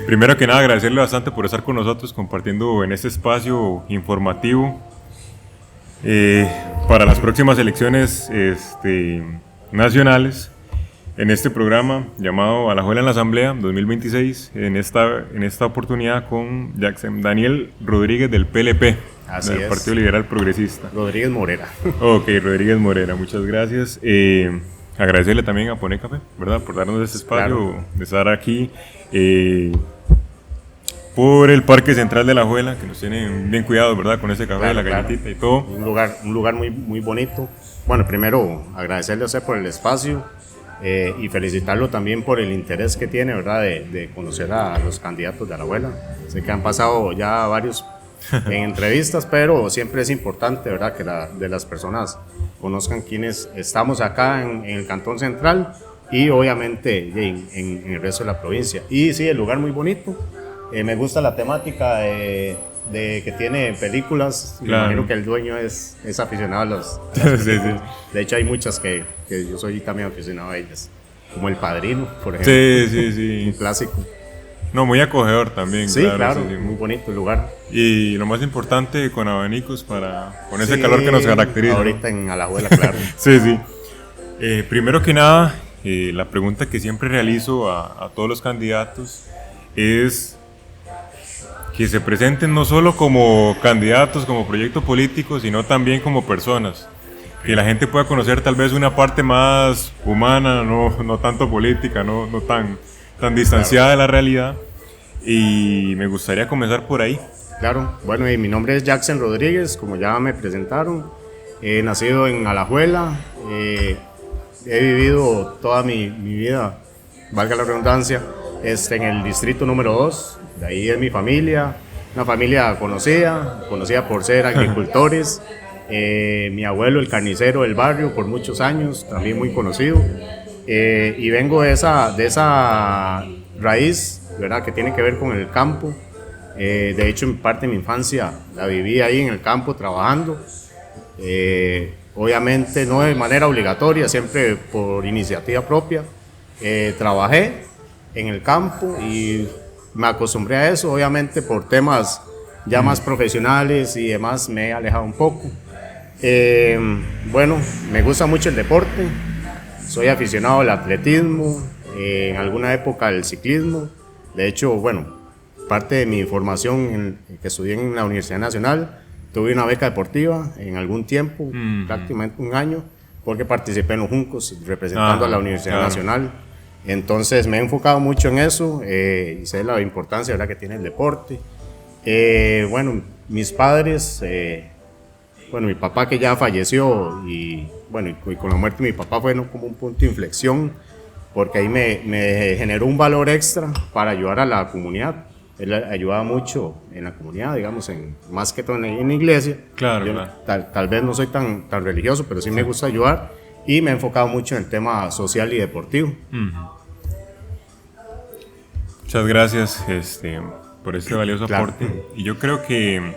Primero que nada, agradecerle bastante por estar con nosotros compartiendo en este espacio informativo para las próximas elecciones nacionales en este programa llamado Alajuela en la Asamblea 2026, en esta oportunidad con Jackson Daniel Rodríguez del PLP, del Partido Liberal Progresista. Rodríguez Morera. Ok, Rodríguez Morera, muchas gracias. Agradecerle también a Poné Café, ¿verdad? Por darnos este espacio, claro, de estar aquí por el Parque Central de Alajuela, que nos tienen bien cuidados, ¿verdad? Con ese café, claro, la galletita, claro, y todo. Un lugar muy, muy bonito. Bueno, primero agradecerle a usted por el espacio y felicitarlo también por el interés que tiene, ¿verdad? De conocer a los candidatos de Alajuela. Sé que han pasado ya varios en entrevistas, pero siempre es importante, ¿verdad? Que de las personas conozcan quiénes estamos acá en el Cantón Central y obviamente en el resto de la provincia. Y sí, el lugar muy bonito. Me gusta la temática de que tiene películas. Claro. Me imagino que el dueño es aficionado a las películas. Sí, sí. De hecho, hay muchas que yo soy también aficionado a ellas, como El Padrino, por ejemplo. Sí. Un clásico. No, muy acogedor también. Sí, claro, sí, muy bonito el lugar. Y lo más importante, con abanicos con ese calor que nos caracteriza. Ahorita, ¿no? En Alajuela, claro. Sí. Primero que nada, la pregunta que siempre realizo a todos los candidatos es que se presenten no solo como candidatos, como proyecto político, sino también como personas. Que la gente pueda conocer tal vez una parte más humana, no tanto política, no tan distanciada, claro, de la realidad. Y me gustaría comenzar por ahí. Claro, bueno, y mi nombre es Jackson Rodríguez, como ya me presentaron. He nacido en Alajuela, he vivido toda mi vida, valga la redundancia, en el distrito número 2. De ahí es mi familia, una familia conocida por ser agricultores. Mi abuelo, el carnicero del barrio, por muchos años, también muy conocido. Y vengo de esa raíz, ¿verdad?, que tiene que ver con el campo. De hecho, en parte de mi infancia la viví ahí en el campo trabajando. Obviamente no de manera obligatoria, siempre por iniciativa propia. Trabajé en el campo y me acostumbré a eso. Obviamente por temas ya más profesionales y demás me he alejado un poco. Bueno, me gusta mucho el deporte, soy aficionado al atletismo, en alguna época al ciclismo. De hecho, bueno, parte de mi formación que estudié en la Universidad Nacional, tuve una beca deportiva en algún tiempo, prácticamente un año, porque participé en los Juncos representando a la Universidad Nacional. Entonces me he enfocado mucho en eso y sé la importancia, ¿verdad?, que tiene el deporte. Bueno, mis padres, mi papá, que ya falleció, y con la muerte de mi papá fue, ¿no?, como un punto de inflexión, porque ahí me generó un valor extra para ayudar a la comunidad. Él ayudaba mucho en la comunidad, digamos, más que todo en la iglesia. Claro, Yo, claro. Tal vez no soy tan religioso, pero sí me gusta ayudar, y me he enfocado mucho en el tema social y deportivo. Muchas gracias por este valioso aporte. Y yo creo que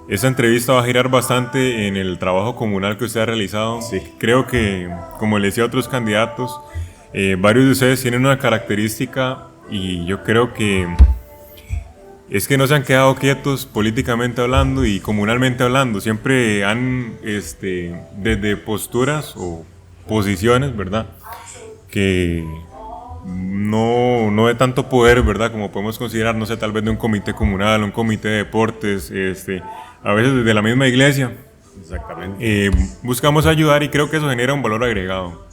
esta entrevista va a girar bastante en el trabajo comunal que usted ha realizado. Sí. Creo que, como le decía a otros candidatos, varios de ustedes tienen una característica, y yo creo que es que no se han quedado quietos políticamente hablando y comunalmente hablando. Siempre han, desde posturas o posiciones, ¿verdad?, que no de tanto poder, ¿verdad?, como podemos considerar, no sé, tal vez de un comité comunal, un comité de deportes, a veces desde la misma iglesia. Exactamente. Buscamos ayudar, y creo que eso genera un valor agregado.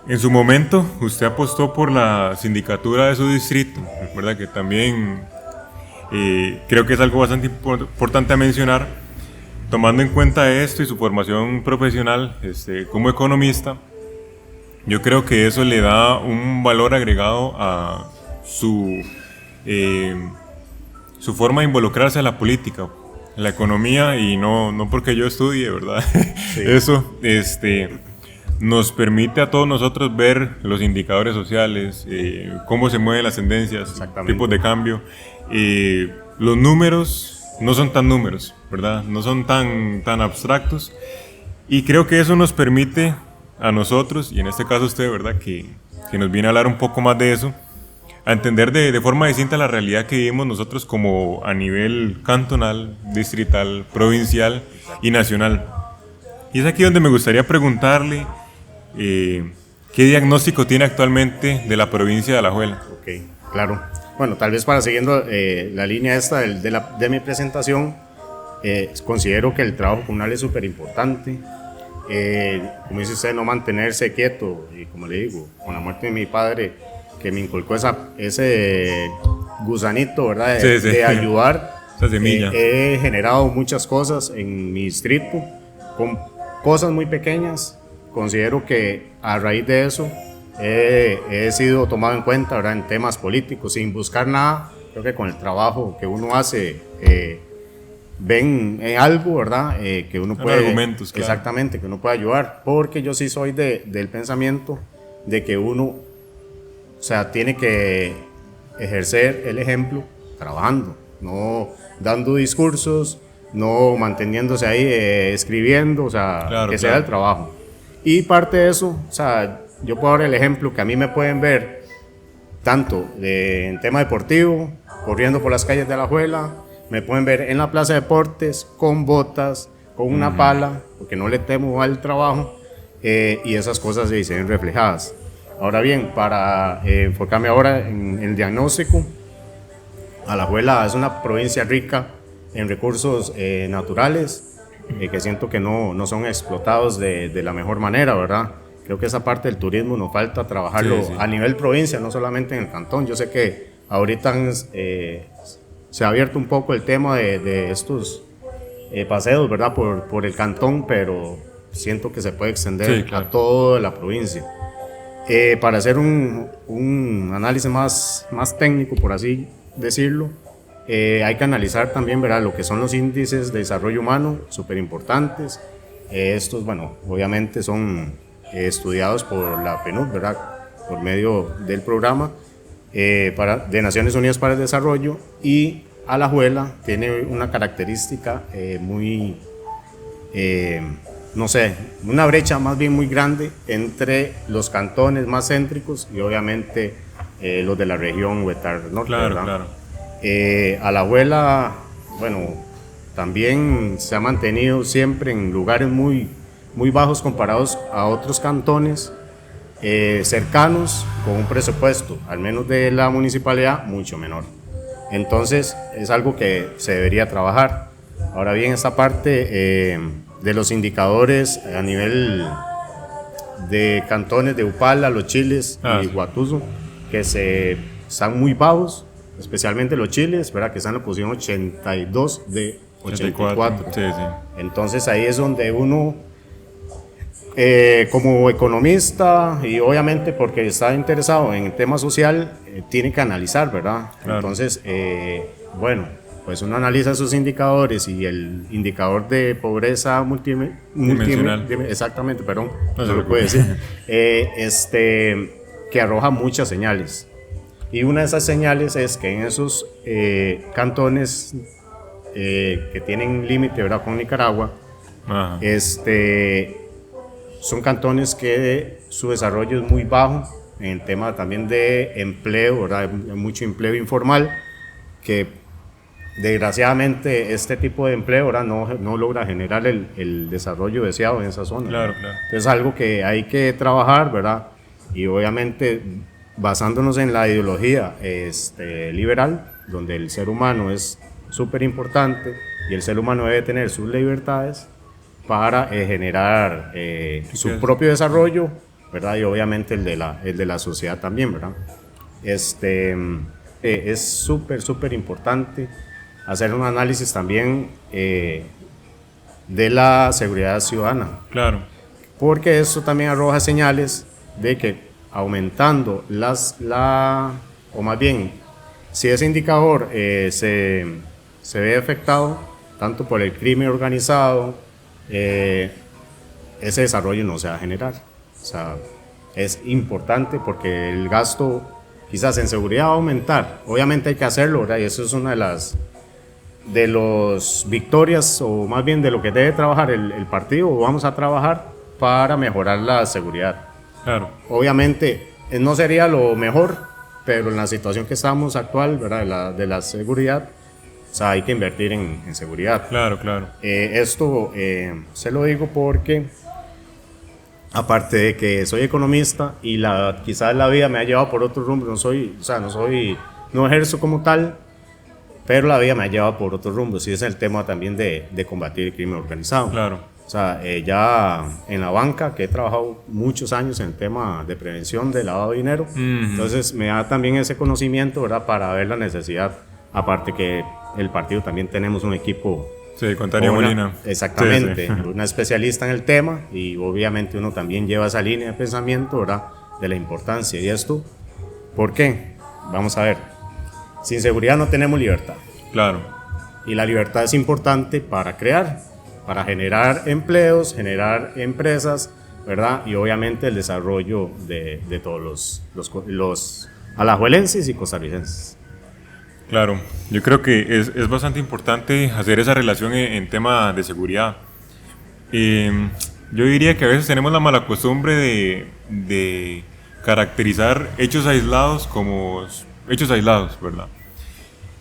En su momento, usted apostó por la sindicatura de su distrito, ¿verdad?, que también creo que es algo bastante importante a mencionar. Tomando en cuenta esto y su formación profesional como economista, yo creo que eso le da un valor agregado a su forma de involucrarse a la política, la economía, y no porque yo estudie, ¿verdad? Sí. Eso nos permite a todos nosotros ver los indicadores sociales, cómo se mueven las tendencias, tipos de cambio. Los números no son tan números, ¿verdad? No son tan abstractos, Y creo que eso nos permite a nosotros, y en este caso usted, ¿verdad?, que nos viene a hablar un poco más de eso, a entender de forma distinta la realidad que vivimos nosotros como a nivel cantonal, distrital, provincial y nacional. Y es aquí donde me gustaría preguntarle qué diagnóstico tiene actualmente de la provincia de Alajuela. Ok, claro. Bueno, tal vez para siguiendo la línea esta de mi presentación, considero que el trabajo comunal es súper importante. Como dice usted, no mantenerse quieto, y como le digo, con la muerte de mi padre, que me inculcó ese gusanito, ¿verdad? De ayudar. Esa semilla. He generado muchas cosas en mi distrito, con cosas muy pequeñas. Considero que a raíz de eso he sido tomado en cuenta, ¿verdad?, en temas políticos, sin buscar nada. Creo que con el trabajo que uno hace, ven algo, ¿verdad?, que uno puede, argumentos, claro. Exactamente, que uno puede ayudar, porque yo sí soy del pensamiento de que uno, o sea, tiene que ejercer el ejemplo trabajando, no dando discursos, no manteniéndose ahí escribiendo, o sea, claro, que sea el trabajo. Y parte de eso, o sea, yo puedo dar el ejemplo que a mí me pueden ver tanto en tema deportivo, corriendo por las calles de Alajuela, me pueden ver en la plaza de deportes con botas, con una pala, porque no le temo al trabajo, y esas cosas se ven reflejadas. Ahora bien, para enfocarme ahora en el diagnóstico, Alajuela es una provincia rica en recursos naturales, que siento que no son explotados de la mejor manera, ¿verdad? Creo que esa parte del turismo nos falta trabajarlo a nivel provincia, no solamente en el cantón. Yo sé que ahorita se ha abierto un poco el tema de estos paseos, ¿verdad?, por el cantón, pero siento que se puede extender a toda la provincia. Para hacer un análisis más técnico, por así decirlo, hay que analizar también, ¿verdad?, lo que son los índices de desarrollo humano, súper importantes. Estos, bueno, obviamente son estudiados por la PNUD, ¿verdad?, por medio del programa de Naciones Unidas para el Desarrollo, y Alajuela tiene una característica muy, no sé, una brecha más bien muy grande entre los cantones más céntricos y obviamente los de la región Huetar Norte, claro, ¿verdad? Claro. Alajuela, bueno, también se ha mantenido siempre en lugares muy bajos comparados a otros cantones cercanos, con un presupuesto, al menos de la municipalidad, mucho menor. Entonces es algo que se debería trabajar. Ahora bien, esta parte de los indicadores a nivel de cantones de Upala, Los Chiles y Guatuso, que están muy bajos, especialmente Los Chiles, ¿verdad?, que están en la posición 82 de 84. Sí. Entonces ahí es donde uno, como economista, y obviamente porque está interesado en el tema social, tiene que analizar, ¿verdad? Claro. Entonces, bueno, pues uno analiza esos indicadores, y el indicador de pobreza multidimensional, exactamente, perdón, no se lo puede decir, que arroja muchas señales. Y una de esas señales es que en esos cantones que tienen límite, ¿verdad?, con Nicaragua, son cantones que su desarrollo es muy bajo en tema también de empleo, ¿verdad?, hay mucho empleo informal, que desgraciadamente este tipo de empleo, ¿verdad?, no logra generar el desarrollo deseado en esa zona. Claro. Entonces es algo que hay que trabajar, ¿verdad?, y obviamente basándonos en la ideología liberal, donde el ser humano es súper importante y el ser humano debe tener sus libertades para generar su propio desarrollo, ¿verdad?, y obviamente el de la sociedad también, ¿verdad? Es súper importante hacer un análisis también de la seguridad ciudadana. Claro. Porque eso también arroja señales de que aumentando o más bien, si ese indicador se ve afectado tanto por el crimen organizado, ese desarrollo no se va a generar. O sea, es importante porque el gasto quizás en seguridad va a aumentar. Obviamente hay que hacerlo, ¿verdad? Y eso es una de las de las victorias, o más bien de lo que debe trabajar el partido, vamos a trabajar para mejorar la seguridad. Claro. Obviamente no sería lo mejor, pero en la situación que estamos actual, ¿verdad? De la seguridad, o sea, hay que invertir en seguridad. Claro, claro. Esto se lo digo porque, aparte de que soy economista y quizás la vida me ha llevado por otro rumbo, no ejerzo como tal, pero la vida me ha llevado por otro rumbo. Sí, es el tema también de combatir el crimen organizado. Claro. O sea, ya en la banca, que he trabajado muchos años en el tema de prevención de lavado de dinero, entonces me da también ese conocimiento, ¿verdad? Para ver la necesidad. Aparte que el partido también tenemos un equipo. Sí, con Tania Molina. Exactamente, Sí. una especialista en el tema, y obviamente uno también lleva esa línea de pensamiento, ¿verdad? De la importancia. ¿Y esto por qué? Vamos a ver. Sin seguridad no tenemos libertad. Claro. Y la libertad es importante para crear, para generar empleos, generar empresas, ¿verdad? Y obviamente el desarrollo de todos los alajuelenses y costarricenses. Claro, yo creo que es bastante importante hacer esa relación en tema de seguridad. Yo diría que a veces tenemos la mala costumbre de caracterizar hechos aislados como hechos aislados, ¿verdad?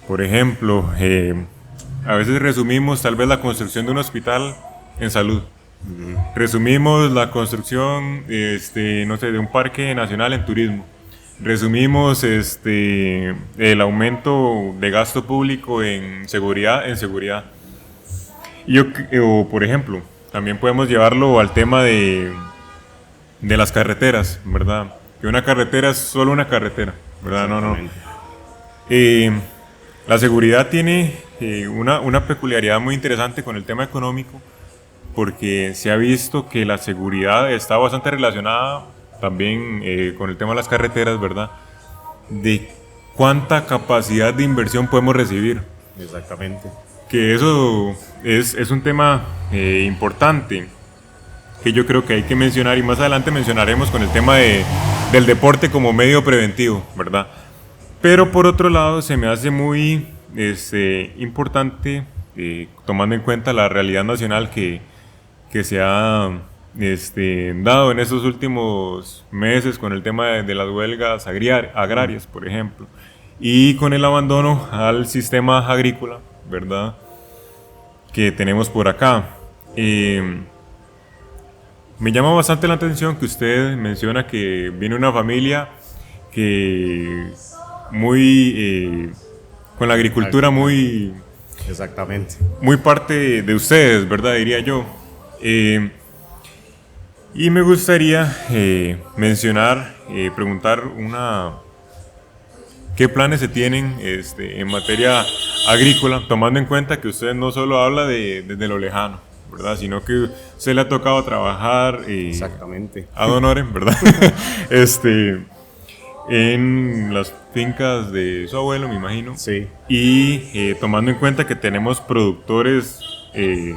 Por ejemplo, a veces resumimos tal vez la construcción de un hospital en salud. Resumimos la construcción, no sé, de un parque nacional en turismo. Resumimos el aumento de gasto público en seguridad. O, por ejemplo, también podemos llevarlo al tema de las carreteras, ¿verdad? Que una carretera es solo una carretera, ¿verdad? No. La seguridad tiene una peculiaridad muy interesante con el tema económico, porque se ha visto que la seguridad está bastante relacionada también con el tema de las carreteras, ¿verdad? De cuánta capacidad de inversión podemos recibir. Exactamente. Que eso es un tema importante que yo creo que hay que mencionar, y más adelante mencionaremos con el tema del deporte como medio preventivo, ¿verdad? Pero por otro lado se me hace muy importante, tomando en cuenta la realidad nacional que se ha dado en estos últimos meses con el tema de las huelgas agrarias, por ejemplo, y con el abandono al sistema agrícola, ¿verdad?, que tenemos por acá. Me llama bastante la atención que usted menciona que viene una familia que con la agricultura muy... Exactamente. Muy parte de ustedes, ¿verdad?, diría yo. Y me gustaría preguntar ¿qué planes se tienen en materia agrícola, tomando en cuenta que usted no solo habla desde lo lejano, ¿verdad?, sino que se le ha tocado trabajar Exactamente. ad honorem, ¿verdad? En las fincas de su abuelo, me imagino. Sí. Y tomando en cuenta que tenemos productores que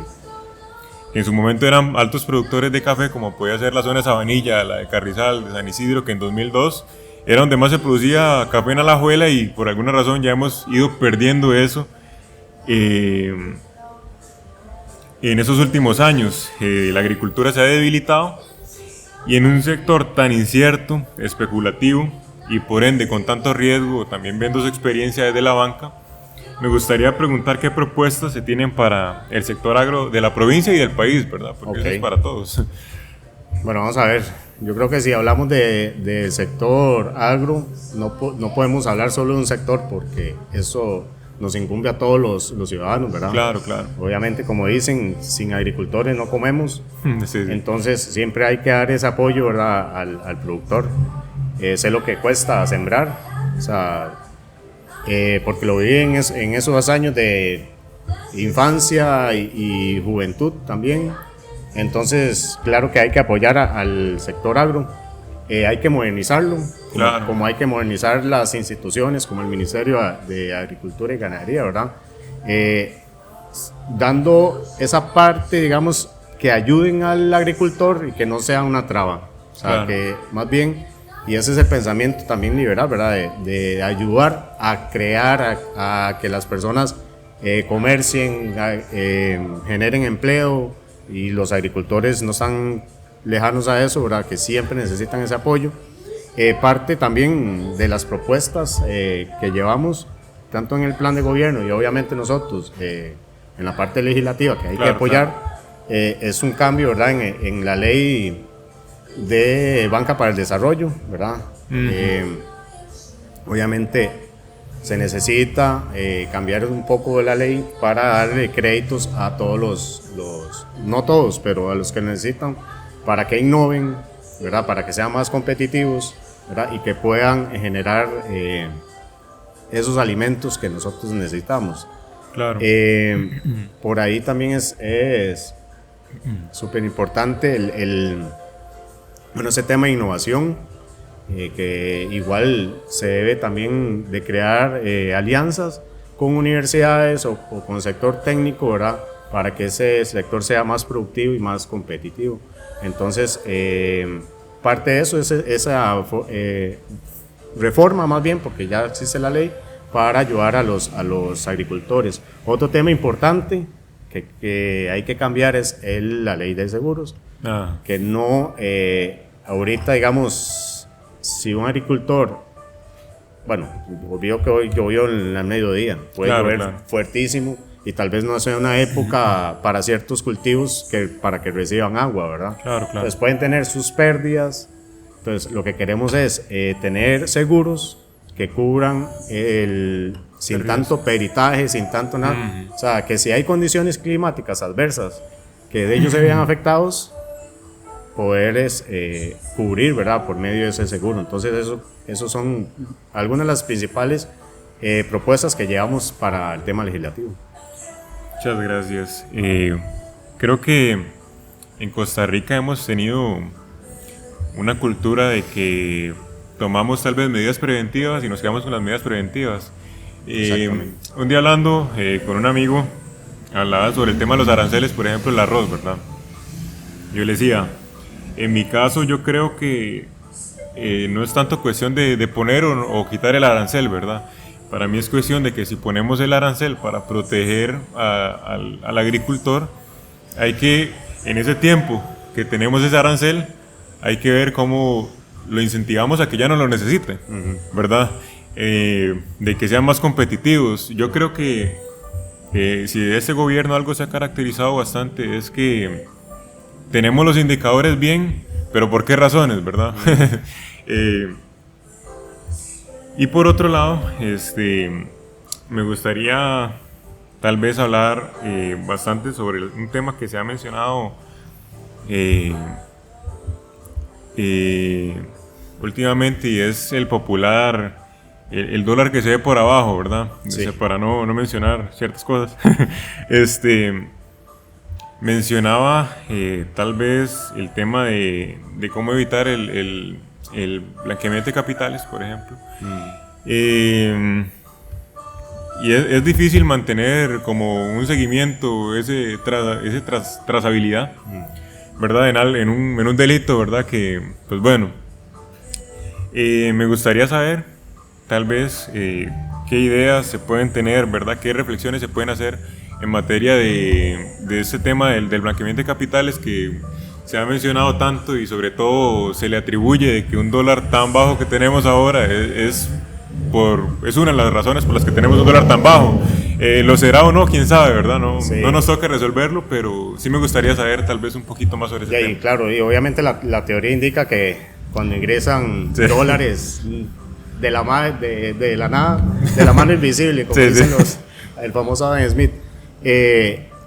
en su momento eran altos productores de café, como podía ser la zona de Sabanilla, la de Carrizal, de San Isidro, que en 2002 era donde más se producía café en Alajuela, y por alguna razón ya hemos ido perdiendo eso en esos últimos años. La agricultura se ha debilitado, y en un sector tan incierto, especulativo, y por ende con tanto riesgo, también viendo su experiencia desde la banca, me gustaría preguntar qué propuestas se tienen para el sector agro de la provincia y del país, ¿verdad? Porque eso es para todos. Bueno, vamos a ver. Yo creo que si hablamos del sector agro, no podemos hablar solo de un sector, porque eso nos incumbe a todos los ciudadanos, ¿verdad? Claro, claro. Obviamente, como dicen, sin agricultores no comemos. Sí. Entonces siempre hay que dar ese apoyo, ¿verdad?, al productor. Sé lo que cuesta sembrar, o sea, porque lo viví en esos años de infancia y juventud también. Entonces, claro que hay que apoyar al sector agro, hay que modernizarlo, claro, como hay que modernizar las instituciones como el Ministerio de Agricultura y Ganadería, ¿verdad? Dando esa parte, digamos, que ayuden al agricultor y que no sea una traba, o sea, claro, que más bien, y ese es el pensamiento también liberal, ¿verdad? De ayudar a crear, a que las personas comercien, generen empleo, y los agricultores no están lejanos a eso, ¿verdad? Que siempre necesitan ese apoyo. Parte también de las propuestas que llevamos, tanto en el plan de gobierno y obviamente nosotros en la parte legislativa que hay que apoyar, es un cambio, ¿verdad? En la ley de banca para el desarrollo, ¿verdad? Obviamente se necesita cambiar un poco de la ley para darle créditos a todos no todos, pero a los que necesitan, para que innoven, ¿verdad? Para que sean más competitivos, ¿verdad? Y que puedan generar esos alimentos que nosotros necesitamos. Claro. Por ahí también es súper importante ese tema de innovación, que igual se debe también de crear alianzas con universidades o con el sector técnico, ¿verdad? Para que ese sector sea más productivo y más competitivo. Entonces, parte de eso es esa reforma, más bien, porque ya existe la ley, para ayudar a los agricultores. Otro tema importante que hay que cambiar es la ley de seguros, que no, ahorita digamos, si un agricultor, bueno, vio que hoy llovió en el mediodía, puede llover fuertísimo, y tal vez no sea una época para ciertos cultivos para que reciban agua, ¿verdad? Claro. Entonces pueden tener sus pérdidas. Entonces lo que queremos es tener seguros que cubran sin tanto peritaje, sin tanto nada. O sea, que si hay condiciones climáticas adversas que de ellos se vean afectados, poder cubrir, ¿verdad? Por medio de ese seguro. Entonces eso son algunas de las principales propuestas que llevamos para el tema legislativo. Muchas gracias. Creo que en Costa Rica hemos tenido una cultura de que tomamos tal vez medidas preventivas y nos quedamos con las medidas preventivas. Un día hablando con un amigo, hablaba sobre el tema de los aranceles, por ejemplo el arroz, ¿verdad? Yo le decía, en mi caso yo creo que no es tanto cuestión de poner o quitar el arancel, ¿verdad? Para mí es cuestión de que si ponemos el arancel para proteger al agricultor, hay que, en ese tiempo que tenemos ese arancel, hay que ver cómo lo incentivamos a que ya no lo necesite, ¿verdad? De que sean más competitivos. Yo creo que si de este gobierno algo se ha caracterizado bastante es que tenemos los indicadores bien, pero ¿por qué razones, verdad? Y por otro lado, me gustaría tal vez hablar bastante sobre un tema que se ha mencionado últimamente, y es el popular, el dólar que se ve por abajo, ¿verdad? Sí. Para no mencionar ciertas cosas. Mencionaba tal vez el tema de cómo evitar el blanqueamiento de capitales, por ejemplo. Y es difícil mantener como un seguimiento, trazabilidad, ¿verdad? En un delito, ¿verdad? Que, pues bueno, me gustaría saber, tal vez, qué ideas se pueden tener, ¿verdad? Qué reflexiones se pueden hacer en materia de ese tema del blanqueamiento de capitales que se ha mencionado tanto, y sobre todo se le atribuye de que un dólar tan bajo que tenemos ahora es una de las razones por las que tenemos un dólar tan bajo. ¿Lo será o no? ¿Quién sabe, verdad? No nos toca resolverlo, pero sí me gustaría saber tal vez un poquito más sobre ese tema. Y claro, y obviamente la teoría indica que cuando ingresan dólares de la nada, de la mano invisible, como dicen el famoso Adam Smith,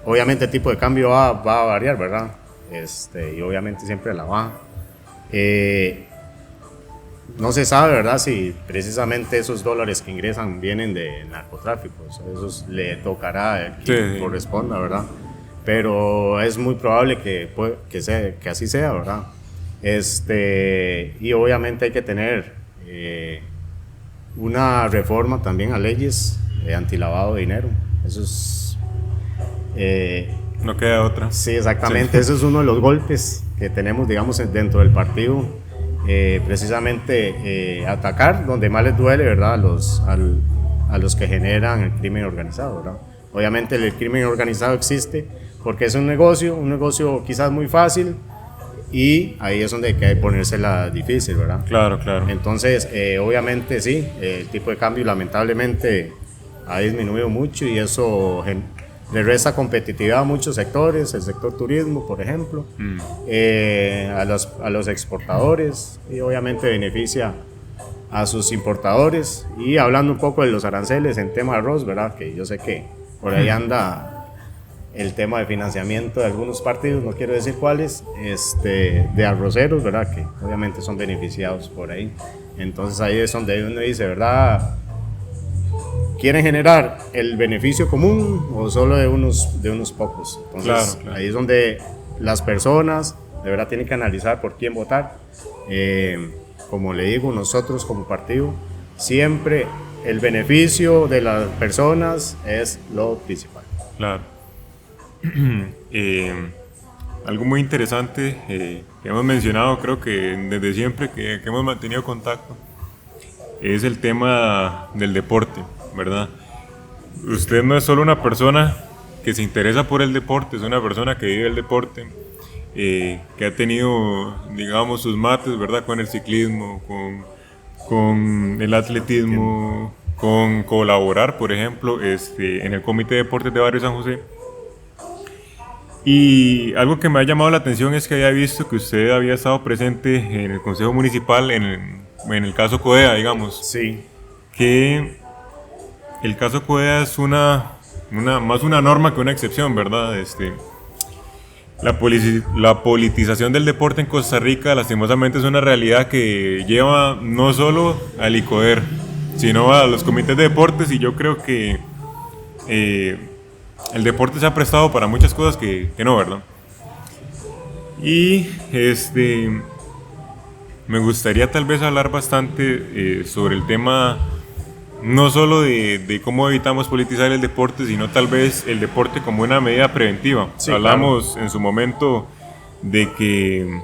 obviamente el tipo de cambio va a variar, ¿verdad? Y obviamente siempre la baja. No se sabe, ¿verdad? Si precisamente esos dólares que ingresan vienen de narcotráfico. O sea, eso le tocará a quien corresponda, ¿verdad? Pero es muy probable que así sea, ¿verdad? Y obviamente hay que tener una reforma también a leyes antilavado de dinero. Eso es... no queda otra. Sí, exactamente. Ese es uno de los golpes que tenemos, digamos, dentro del partido. Precisamente atacar donde más les duele, ¿verdad? A los que generan el crimen organizado, ¿verdad? Obviamente el crimen organizado existe porque es un negocio quizás muy fácil, y ahí es donde hay que ponérsela difícil, ¿verdad? Claro, claro. Entonces, obviamente sí, el tipo de cambio lamentablemente ha disminuido mucho, y eso le resta competitividad a muchos sectores, el sector turismo, por ejemplo, a los exportadores, y obviamente beneficia a sus importadores. Y hablando un poco de los aranceles en tema de arroz, ¿verdad? Que yo sé que por ahí anda el tema de financiamiento de algunos partidos, no quiero decir cuáles, de arroceros, ¿verdad? Que obviamente son beneficiados por ahí. Entonces ahí es donde uno dice, ¿verdad? ¿Quieren generar el beneficio común o solo de unos pocos? Entonces Claro. ahí es donde las personas de verdad tienen que analizar por quién votar. Como le digo, nosotros como partido, siempre el beneficio de las personas es lo principal. Claro. Algo muy interesante que hemos mencionado, creo que desde siempre que hemos mantenido contacto, es el tema del deporte, ¿verdad? Usted no es solo una persona que se interesa por el deporte, es una persona que vive el deporte, que ha tenido, digamos, sus mates, ¿verdad? Con el ciclismo, con el atletismo, con colaborar, por ejemplo, en el Comité de Deportes de Barrio San José. Y algo que me ha llamado la atención es que había visto que usted había estado presente en el Consejo Municipal en el caso Codea, digamos. Sí, Que el caso Codea es más una norma que una excepción, ¿verdad? La politización del deporte en Costa Rica lastimosamente es una realidad que lleva no solo al ICODER, sino a los comités de deportes, y yo creo que el deporte se ha prestado para muchas cosas que no, ¿verdad? Y me gustaría tal vez hablar bastante sobre el tema, no solo de cómo evitamos politizar el deporte, sino tal vez el deporte como una medida preventiva. Sí, Hablamos en su momento de que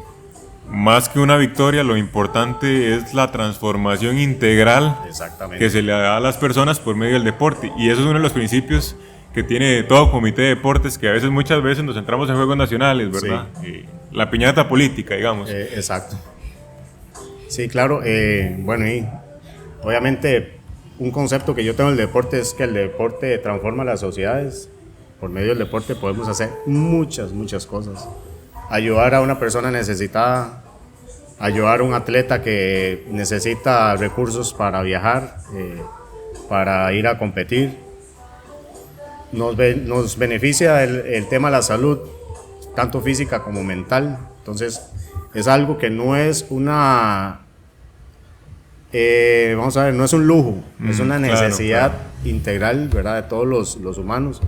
más que una victoria, lo importante es la transformación integral exactamente. que se le da a las personas por medio del deporte, y eso es uno de los principios que tiene todo comité de deportes, que muchas veces nos centramos en juegos nacionales, ¿verdad? Sí. La piñata política, digamos. Exacto. Sí, claro. Bueno, y obviamente un concepto que yo tengo del deporte es que el deporte transforma las sociedades. Por medio del deporte podemos hacer muchas cosas. Ayudar a una persona necesitada, ayudar a un atleta que necesita recursos para viajar, para ir a competir. Nos beneficia el tema de la salud, tanto física como mental. Entonces, es algo que no es una, vamos a ver, no es un lujo, es una necesidad integral, ¿verdad?, de todos los humanos.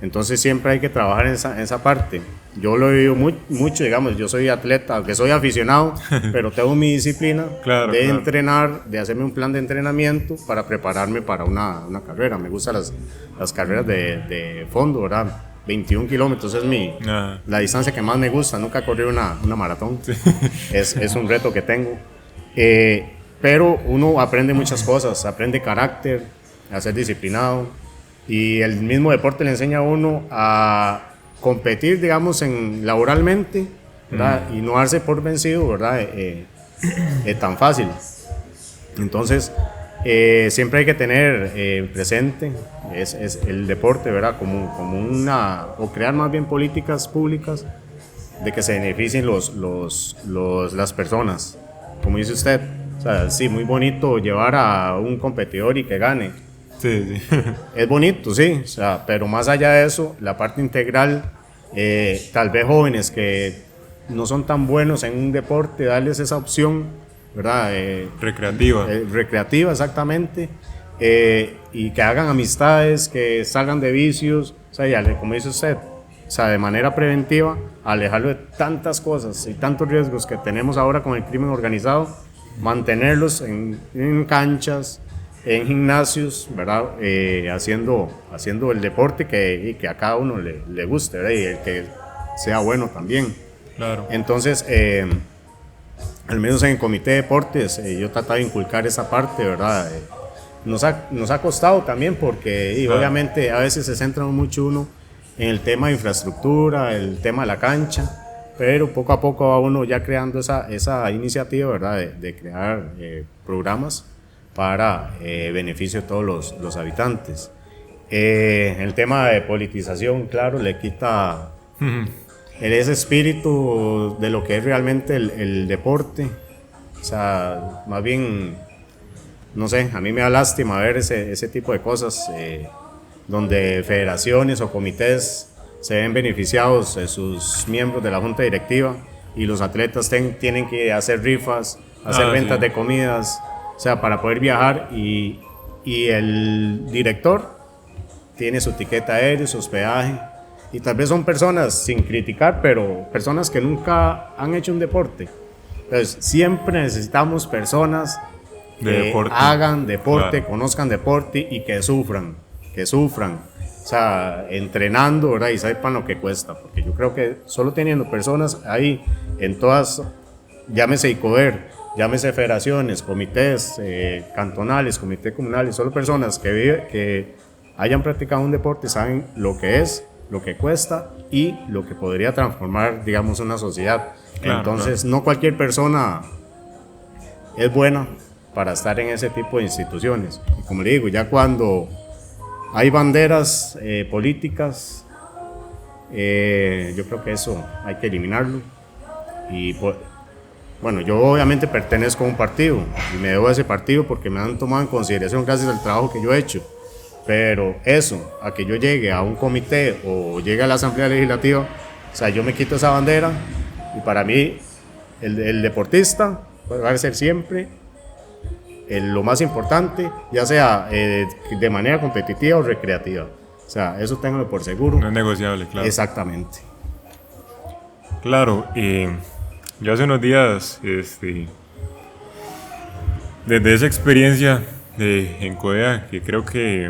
Entonces, siempre hay que trabajar en esa parte. Yo lo he vivido mucho, digamos, yo soy atleta, aunque soy aficionado, pero tengo mi disciplina de entrenar, de hacerme un plan de entrenamiento para prepararme para una carrera. Me gustan las carreras de fondo, ¿verdad? 21 kilómetros es la distancia que más me gusta. Nunca he corrido una maratón. Sí. Es un reto que tengo. Pero uno aprende muchas cosas, aprende carácter, a ser disciplinado, y el mismo deporte le enseña a uno a competir, digamos, laboralmente, ¿verdad? Y no darse por vencido, ¿verdad? Tan fácil. Entonces, siempre hay que tener presente es el deporte, ¿verdad? Como o crear más bien políticas públicas de que se beneficien las personas. Como dice usted, o sea, sí, muy bonito llevar a un competidor y que gane. Sí. Es bonito, sí, o sea, pero más allá de eso, la parte integral, tal vez jóvenes que no son tan buenos en un deporte, darles esa opción, ¿verdad? Recreativa, exactamente, y que hagan amistades, que salgan de vicios, o sea, como dice usted, o sea, de manera preventiva, alejarlo de tantas cosas y tantos riesgos que tenemos ahora con el crimen organizado, mantenerlos en canchas, en gimnasios, ¿verdad? Haciendo el deporte que a cada uno le guste, ¿verdad? Y el que sea bueno también. Claro. Entonces, al menos en el comité de deportes, yo trataba de inculcar esa parte, ¿verdad? nos ha costado también porque Claro. obviamente a veces se centra mucho uno en el tema de infraestructura, el tema de la cancha, pero poco a poco va uno ya creando esa iniciativa, ¿verdad? De crear programas para beneficio de todos los habitantes. El tema de politización, claro, le quita ese espíritu de lo que es realmente el deporte. O sea, más bien, no sé, a mí me da lástima ver ese tipo de cosas donde federaciones o comités se ven beneficiados de sus miembros de la junta directiva y los atletas tienen que hacer rifas, hacer ventas de comidas, o sea, para poder viajar y el director tiene su tiquete aéreo, su hospedaje, y tal vez son personas, sin criticar, pero personas que nunca han hecho un deporte. Entonces, siempre necesitamos personas que hagan deporte, claro, conozcan deporte y que sufran, o sea, entrenando, ¿verdad? Y sepan lo que cuesta, porque yo creo que solo teniendo personas ahí en todas, llámese ICODER, llámese federaciones, comités cantonales, comités comunales, solo personas que hayan practicado un deporte, saben lo que es, lo que cuesta y lo que podría transformar, digamos, una sociedad. Claro, entonces, claro, no cualquier persona es buena para estar en ese tipo de instituciones. Y como le digo, ya cuando hay banderas políticas, yo creo que eso hay que eliminarlo. Y bueno, yo obviamente pertenezco a un partido y me debo a ese partido porque me han tomado en consideración gracias al trabajo que yo he hecho. Pero eso, a que yo llegue a un comité o llegue a la Asamblea Legislativa, o sea, yo me quito esa bandera y para mí el deportista va a ser siempre lo más importante, ya sea de manera competitiva o recreativa. O sea, eso tengo por seguro. No es negociable, claro. Exactamente. Claro, yo hace unos días, desde esa experiencia en CODEA, que creo que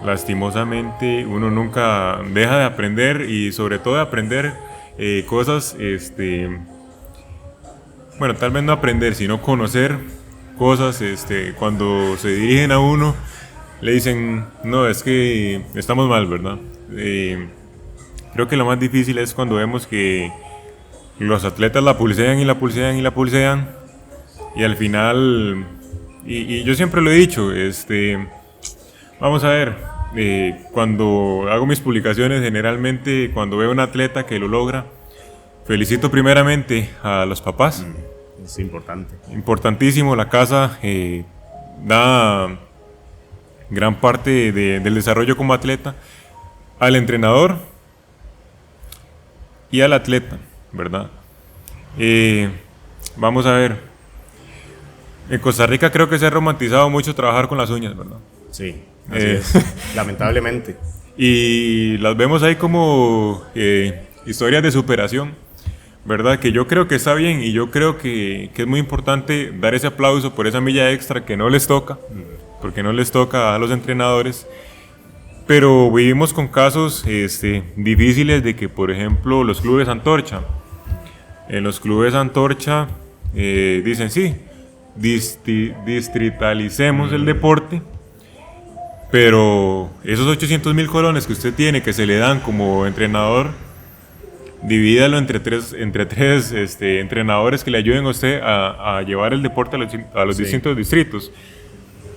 lastimosamente uno nunca deja de aprender y sobre todo de aprender cosas, bueno, tal vez no aprender, sino conocer cosas, cuando se dirigen a uno, le dicen, no, es que estamos mal, ¿verdad? Creo que lo más difícil es cuando vemos que los atletas la pulsean y la pulsean y la pulsean y al final, y yo siempre lo he dicho, vamos a ver, cuando hago mis publicaciones, generalmente cuando veo a un atleta que lo logra, felicito primeramente a los papás. Es importante. Importantísimo, la casa da gran parte del desarrollo como atleta, al entrenador y al atleta, ¿verdad? Vamos a ver, en Costa Rica creo que se ha romantizado mucho trabajar con las uñas, ¿verdad? Sí, así es, lamentablemente. Y las vemos ahí como historias de superación, ¿verdad? Que yo creo que está bien y yo creo que es muy importante dar ese aplauso por esa milla extra que no les toca, porque no les toca a los entrenadores. Pero vivimos con casos difíciles de que, por ejemplo, los clubes antorcha. En los clubes antorcha dicen, sí, distritalicemos el deporte, pero esos 800,000 colones que usted tiene, que se le dan como entrenador, divídalo entre tres entrenadores que le ayuden a usted a llevar el deporte a los distintos distritos.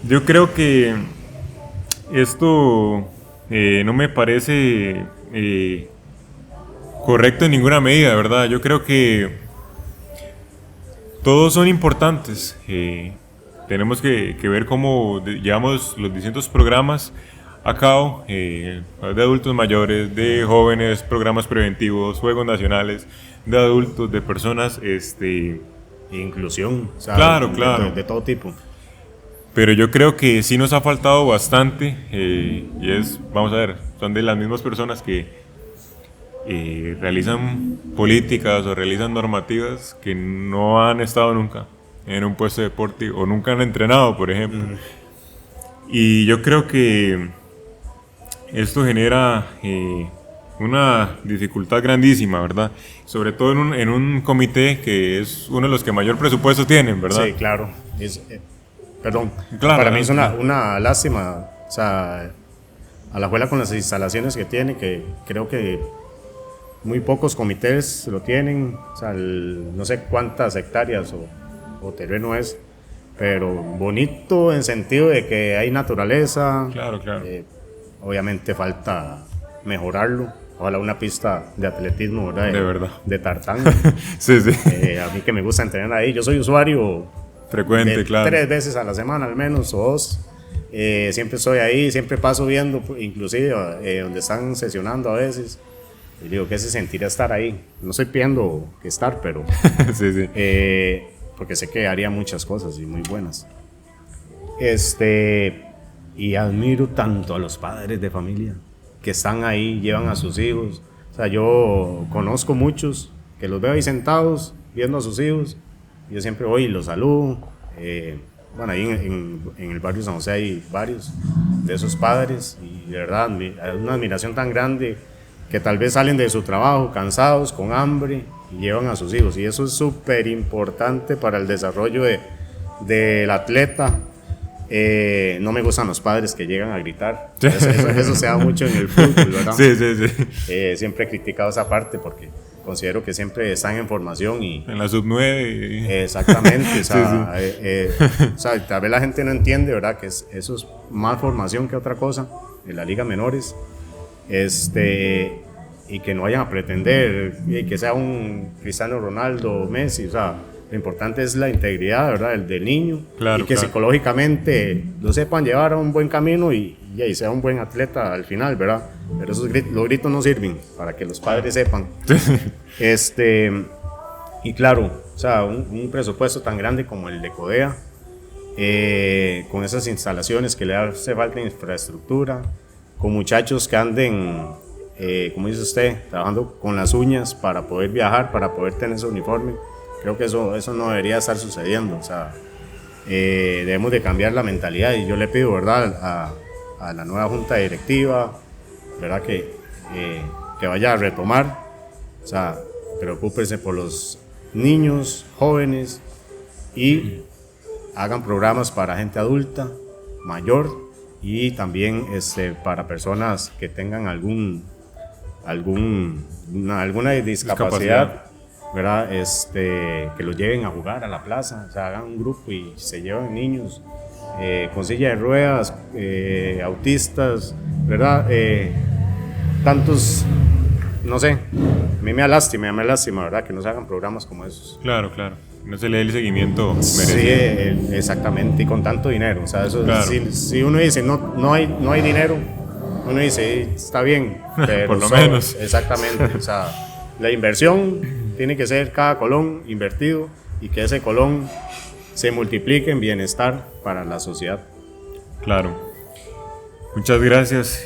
Yo creo que esto no me parece correcto en ninguna medida, ¿verdad? Yo creo que todos son importantes. Tenemos que ver cómo llevamos los distintos programas a cabo, de adultos mayores, de jóvenes, programas preventivos, juegos nacionales, de adultos, de personas, inclusión, o sea, claro, de todo tipo. Pero yo creo que sí nos ha faltado bastante, y vamos a ver, son de las mismas personas que realizan políticas o realizan normativas que no han estado nunca en un puesto de deporte o nunca han entrenado, por ejemplo. Y yo creo que esto genera una dificultad grandísima, ¿verdad? Sobre todo en un comité que es uno de los que mayor presupuesto tienen, ¿verdad? Sí, claro. perdón, Claro, para mí es claro. una lástima, o sea, Alajuela con las instalaciones que tiene, que creo que muy pocos comités lo tienen, o sea, no sé cuántas hectáreas o terreno es, pero bonito en sentido de que hay naturaleza. Claro. Obviamente falta mejorarlo. Ojalá una pista de atletismo, ¿verdad? De verdad. De tartán. Sí. A mí que me gusta entrenar ahí. Yo soy usuario Frecuente, claro. 3 veces a la semana al menos, o 2. Siempre estoy ahí, siempre paso viendo, inclusive donde están sesionando a veces. Y digo, ¿qué se sentirá estar ahí? No estoy pidiendo que estar, pero... Sí. porque sé que haría muchas cosas y muy buenas. Y admiro tanto a los padres de familia que están ahí, llevan a sus hijos. O sea, yo conozco muchos que los veo ahí sentados viendo a sus hijos. Yo siempre voy y los saludo. Bueno, ahí en el barrio San José hay varios de esos padres y de verdad hay una admiración tan grande que tal vez salen de su trabajo cansados, con hambre y llevan a sus hijos. Y eso es súper importante para el desarrollo del atleta. No me gustan los padres que llegan a gritar. Eso se da mucho en el fútbol, ¿verdad? Sí. Siempre he criticado esa parte porque considero que siempre están en formación y... En la sub-9. Exactamente, o sea, tal vez la gente no entiende, ¿verdad? Que eso es más formación que otra cosa en la liga menores. Y que no vayan a pretender que sea un Cristiano Ronaldo, Messi, o sea, lo importante es la integridad, ¿verdad? del niño, Claro, y que psicológicamente lo sepan llevar a un buen camino y sea un buen atleta al final, ¿verdad? Pero los gritos no sirven para que los padres sepan. Y claro, o sea, un presupuesto tan grande como el de CODEA, con esas instalaciones que le hace falta infraestructura, con muchachos que anden, como dice usted, trabajando con las uñas para poder viajar, para poder tener su uniforme. Creo que eso no debería estar sucediendo. O sea, debemos de cambiar la mentalidad y yo le pido, ¿verdad?, a la nueva junta directiva, ¿verdad?, que vaya a retomar. O sea, preocúpense por los niños, jóvenes y hagan programas para gente adulta, mayor y también para personas que tengan alguna discapacidad, ¿verdad? Que los lleven a jugar a la plaza, o sea, hagan un grupo y se llevan niños con silla de ruedas, autistas, ¿verdad? Tantos, no sé, a mí me da lástima, ¿verdad? Que no se hagan programas como esos. Claro. No se le dé el seguimiento merecido. Sí, exactamente, y con tanto dinero, o sea, eso, Claro. si uno dice no hay dinero, uno dice está bien, pero Por lo menos. Exactamente, o sea, la inversión tiene que ser cada colón invertido y que ese colón se multiplique en bienestar para la sociedad. Claro. Muchas gracias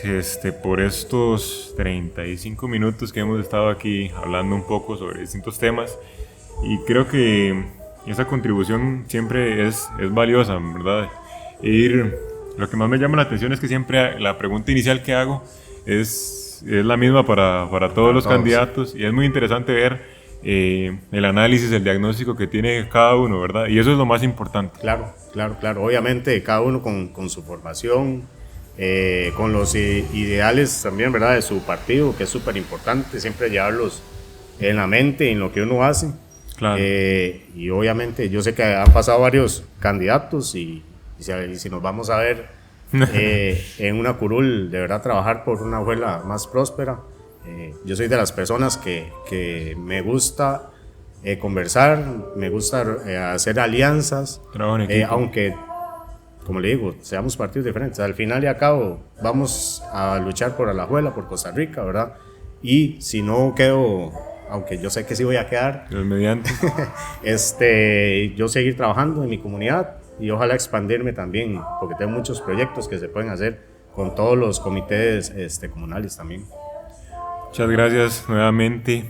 por estos 35 minutos que hemos estado aquí hablando un poco sobre distintos temas. Y creo que esa contribución siempre es valiosa, ¿verdad? Lo que más me llama la atención es que siempre la pregunta inicial que hago es la misma para todos los candidatos, y es muy interesante ver el análisis, el diagnóstico que tiene cada uno, ¿verdad? Y eso es lo más importante. Claro. Obviamente cada uno con su formación, con los ideales también, ¿verdad?, de su partido, que es súper importante siempre llevarlos en la mente, en lo que uno hace. Claro. Y obviamente yo sé que han pasado varios candidatos y si nos vamos a ver en una curul, de verdad trabajar por una Alajuela más próspera. Yo soy de las personas que me gusta conversar, me gusta hacer alianzas, aunque, como le digo, seamos partidos diferentes. Al final y al cabo vamos a luchar por Alajuela, por Costa Rica, ¿verdad? Y si no quedo, aunque yo sé que sí voy a quedar, Dios mediante. yo seguir trabajando en mi comunidad y ojalá expandirme también, porque tengo muchos proyectos que se pueden hacer con todos los comités comunales también. Muchas gracias nuevamente.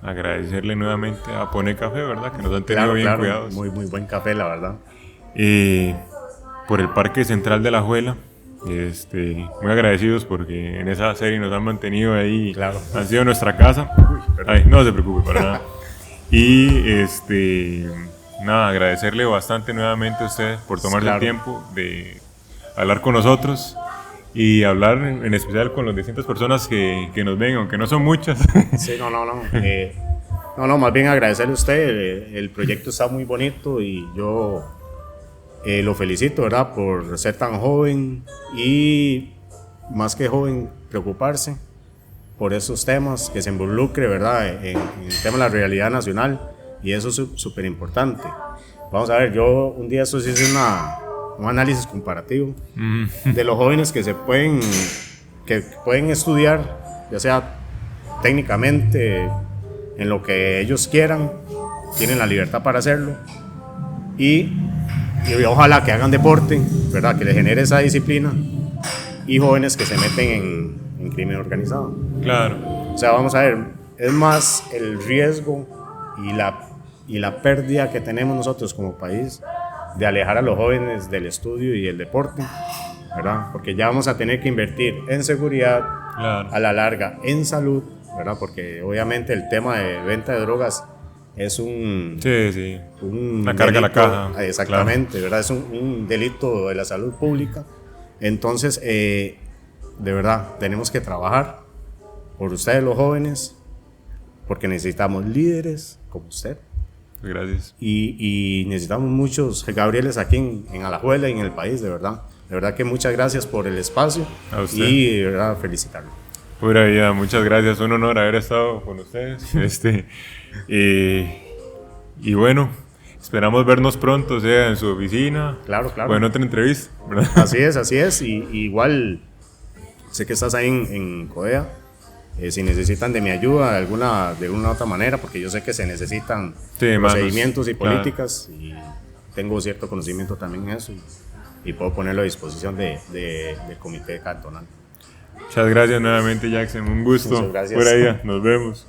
Agradecerle nuevamente a Pone Café, ¿verdad? Que nos han tenido bien cuidados. Muy buen café, la verdad. Por el Parque Central de Alajuela. Muy agradecidos porque en esa serie nos han mantenido ahí. Claro. Han sido nuestra casa. Ay, no se preocupe para nada. Y nada, agradecerle bastante nuevamente a usted por tomarse Claro. el tiempo de hablar con nosotros y hablar en especial con las distintas personas que nos ven, aunque no son muchas. Sí, no. No, más bien agradecerle a usted. El proyecto está muy bonito y yo lo felicito, ¿verdad? Por ser tan joven y, más que joven, preocuparse por esos temas, que se involucre, ¿verdad? En el tema de la realidad nacional, y eso es súper importante. Vamos a ver, yo un día eso sí hice un análisis comparativo de los jóvenes que pueden estudiar, ya sea técnicamente, en lo que ellos quieran, tienen la libertad para hacerlo, y ojalá que hagan deporte, ¿verdad? Que les genere esa disciplina, y jóvenes que se meten en crimen organizado. Claro, O sea, vamos a ver, es más el riesgo y la pérdida que tenemos nosotros como país de alejar a los jóvenes del estudio y el deporte, ¿verdad? Porque ya vamos a tener que invertir en seguridad, claro. a la larga en salud, ¿verdad? Porque obviamente el tema de venta de drogas es un Una carga a la delito, caja. exactamente, ¿verdad? Es un delito de la salud pública. Entonces, de verdad, tenemos que trabajar por ustedes los jóvenes, porque necesitamos líderes como usted. Gracias. Y necesitamos muchos Gabrieles aquí en Alajuela y en el país, de verdad. De verdad que muchas gracias por el espacio. A usted. Y de verdad felicitarlo. Pura vida, muchas gracias. Un honor haber estado con ustedes. Y bueno, esperamos vernos pronto, sea en su oficina. Claro. O en otra entrevista, ¿verdad? Así es. Y igual sé que estás ahí en CODEA. Si necesitan de mi ayuda de alguna otra manera, porque yo sé que se necesitan procedimientos y políticas, y tengo cierto conocimiento también en eso, y puedo ponerlo a disposición del comité cantonal. Muchas gracias nuevamente, Jackson. Un gusto. Muchas gracias. Pura vida. Nos vemos.